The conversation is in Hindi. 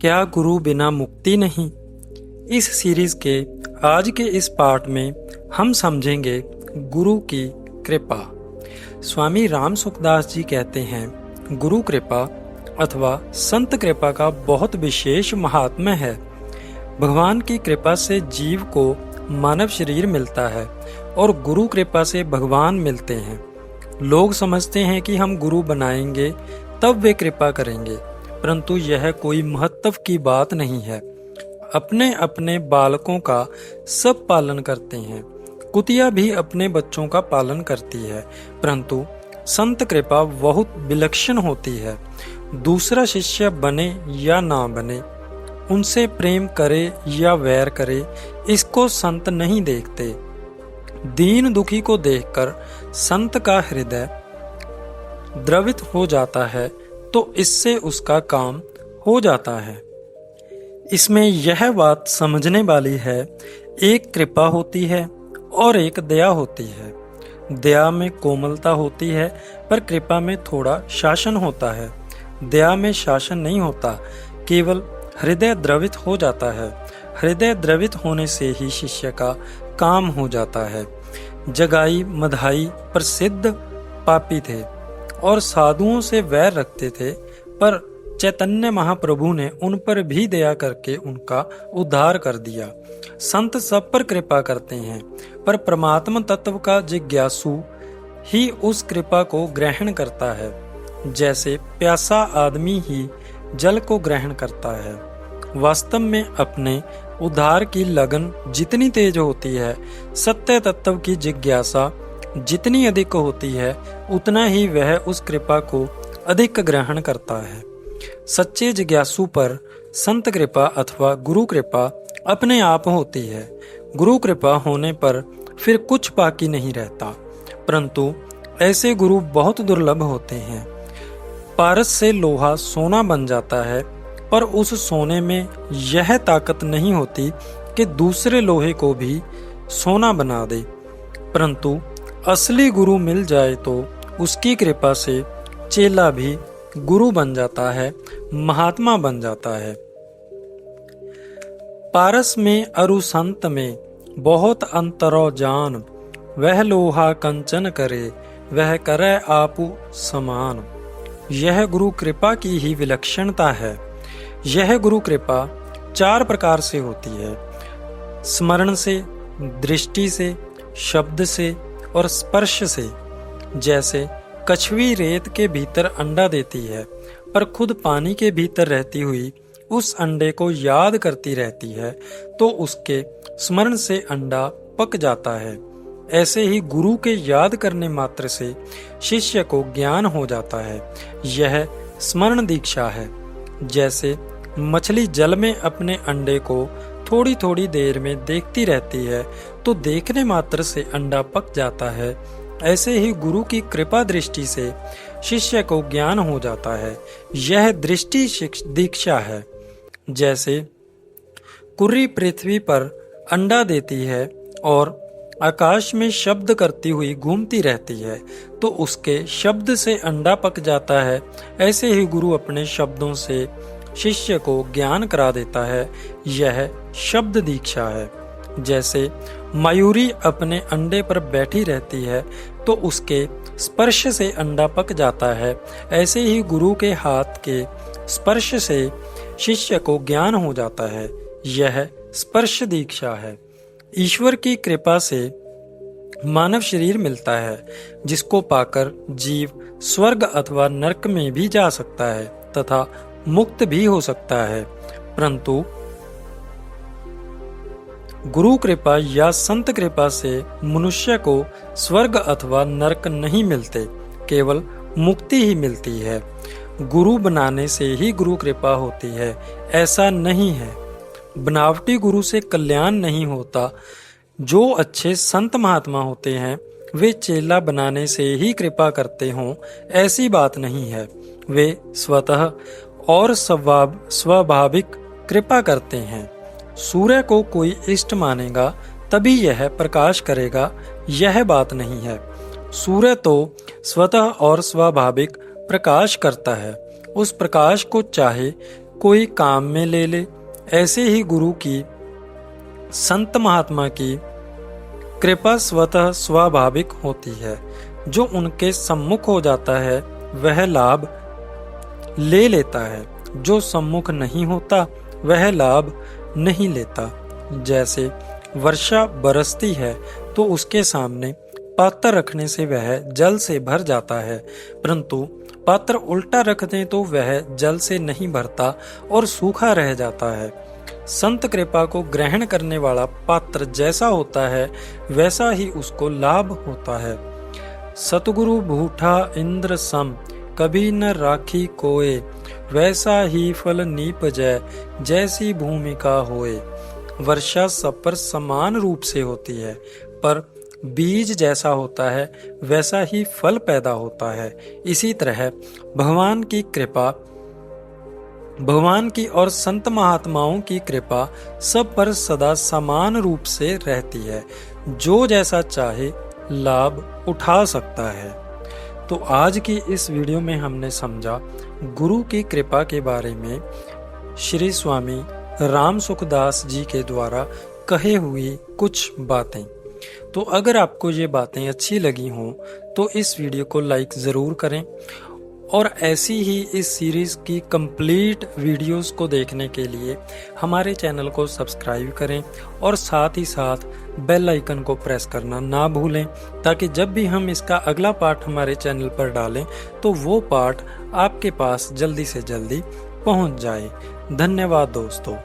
क्या गुरु बिना मुक्ति नहीं? इस सीरीज के आज के इस पाठ में हम समझेंगे गुरु की कृपा। स्वामी राम सुखदास जी कहते हैं, गुरु कृपा अथवा संत कृपा का बहुत विशेष महात्म्य है। भगवान की कृपा से जीव को मानव शरीर मिलता है और गुरु कृपा से भगवान मिलते हैं। लोग समझते हैं कि हम गुरु बनाएंगे तब वे कृपा करेंगे, परंतु यह कोई महत्व की बात नहीं है। अपने अपने बालकों का सब पालन करते हैं। कुतिया भी अपने बच्चों का पालन करती है, परंतु संत कृपा बहुत विलक्षण होती है। दूसरा शिष्य बने या ना बने, उनसे प्रेम करे या वैर करे, इसको संत नहीं देखते। दीन दुखी को देखकर संत का हृदय द्रवित हो जाता है, तो इससे उसका काम हो जाता है। इसमें यह बात समझने वाली है, एक कृपा होती है और एक दया होती है। दया में कोमलता होती है, पर कृपा में थोड़ा शासन होता है। दया में शासन नहीं होता, केवल हृदय द्रवित हो जाता है। हृदय द्रवित होने से ही शिष्य का काम हो जाता है। जगाई मधाई प्रसिद्ध पापी थे और साधुओं से वैर रखते थे, पर चैतन्य महाप्रभु ने उन पर भी दया करके उनका उद्धार कर दिया। संत सब पर कृपा करते हैं, पर परमात्मा तत्व का जिज्ञासु ही उस कृपा को ग्रहण करता है। जैसे प्यासा आदमी ही जल को ग्रहण करता है। वास्तव में अपने उद्धार की लगन जितनी तेज होती है, सत्य तत्व की जिज्ञासा जितनी अधिक होती है, उतना ही वह उस कृपा को अधिक ग्रहण करता है। सच्चे जिज्ञासु पर संत कृपा अथवा गुरु कृपा अपने आप होती है। गुरु कृपा होने पर फिर कुछ बाकी नहीं रहता, परंतु ऐसे गुरु बहुत दुर्लभ होते हैं। पारस से लोहा सोना बन जाता है, पर उस सोने में यह ताकत नहीं होती कि दूसरे लोहे को भी सोना बना दे। परंतु असली गुरु मिल जाए तो उसकी कृपा से चेला भी गुरु बन जाता है, महात्मा बन जाता है। पारस में अरु संत में बहुत अंतरो जान, वह लोहा कंचन करे, वह करे आपु समान। यह गुरु कृपा की ही विलक्षणता है। यह गुरु कृपा चार प्रकार से होती है: स्मरण से, दृष्टि से, शब्द से और स्पर्श से। जैसे कछुई रेत के भीतर अंडा देती है, पर खुद पानी के भीतर रहती हुई उस अंडे को याद करती रहती है, तो उसके स्मरण से अंडा पक जाता है। ऐसे ही गुरु के याद करने मात्र से शिष्य को ज्ञान हो जाता है। यह स्मरण दीक्षा है। जैसे मछली जल में अपने अंडे को थोड़ी थोड़ी देर में देखती रहती है, तो देखने मात्र से अंडा पक जाता है। ऐसे ही गुरु की कृपा दृष्टि से शिष्य को ज्ञान हो जाता है। यह दृष्टि दीक्षा है। जैसे कुर्री पृथ्वी पर अंडा देती है और आकाश में शब्द करती हुई घूमती रहती है, तो उसके शब्द से अंडा पक जाता है। ऐसे ही गुरु अपने शब्दों से शिष्य को ज्ञान करा देता है। यह शब्द दीक्षा है। जैसे मयूरी अपने अंडे पर बैठी रहती है, तो उसके स्पर्श से अंडा पक जाता है। ऐसे ही गुरु के हाथ के स्पर्श से शिष्य को ज्ञान हो जाता है। यह स्पर्श दीक्षा है। ईश्वर की कृपा से मानव शरीर मिलता है, जिसको पाकर जीव स्वर्ग अथवा नरक में भी जा सकता है तथा मुक्त भी हो सकता है। परंतु गुरु कृपा या संत कृपा से मनुष्य को स्वर्ग अथवा नरक नहीं मिलते, केवल मुक्ति ही मिलती है। गुरु बनाने से ही गुरु कृपा होती है, ऐसा नहीं है। बनावटी गुरु से कल्याण नहीं होता। जो अच्छे संत महात्मा होते हैं, वे चेला बनाने से ही कृपा करते हों, ऐसी बात नहीं है। वे स्वतः और स्वाभाविक कृपा करते हैं। सूर्य को कोई इष्ट मानेगा तभी यह प्रकाश करेगा, यह बात नहीं है। सूर्य तो स्वतः और स्वाभाविक प्रकाश करता है। उस प्रकाश को चाहे कोई काम में ले ले। ऐसे ही गुरु की, संत महात्मा की कृपा स्वतः स्वाभाविक होती है। जो उनके सम्मुख हो जाता है वह लाभ ले लेता है, जो सम्मुख नहीं होता वह लाभ नहीं लेता। जैसे वर्षा बरसती है तो उसके सामने पात्र रखने से वह जल से भर जाता है, परंतु पात्र उल्टा रख दें तो वह जल से नहीं भरता और सूखा रह जाता है। संत कृपा को ग्रहण करने वाला पात्र जैसा होता है वैसा ही उसको लाभ होता है। सतगुरु भूठा इंद्र सम, कभी न राखी कोय, वैसा ही फल नीपजै, जैसी भूमिका होए। वर्षा सब पर समान रूप से होती है, पर बीज जैसा होता है वैसा ही फल पैदा होता है। इसी तरह भगवान की और संत महात्माओं की कृपा सब पर सदा समान रूप से रहती है। जो जैसा चाहे लाभ उठा सकता है। तो आज की इस वीडियो में हमने समझा गुरु की कृपा के बारे में श्री स्वामी राम सुखदास जी के द्वारा कहे हुई कुछ बातें। तो अगर आपको ये बातें अच्छी लगी हों तो इस वीडियो को लाइक ज़रूर करें और ऐसी ही इस सीरीज़ की कंप्लीट वीडियोस को देखने के लिए हमारे चैनल को सब्सक्राइब करें और साथ ही साथ बेल आइकन को प्रेस करना ना भूलें, ताकि जब भी हम इसका अगला पार्ट हमारे चैनल पर डालें तो वो पार्ट आपके पास जल्दी से जल्दी पहुंच जाए। धन्यवाद दोस्तों।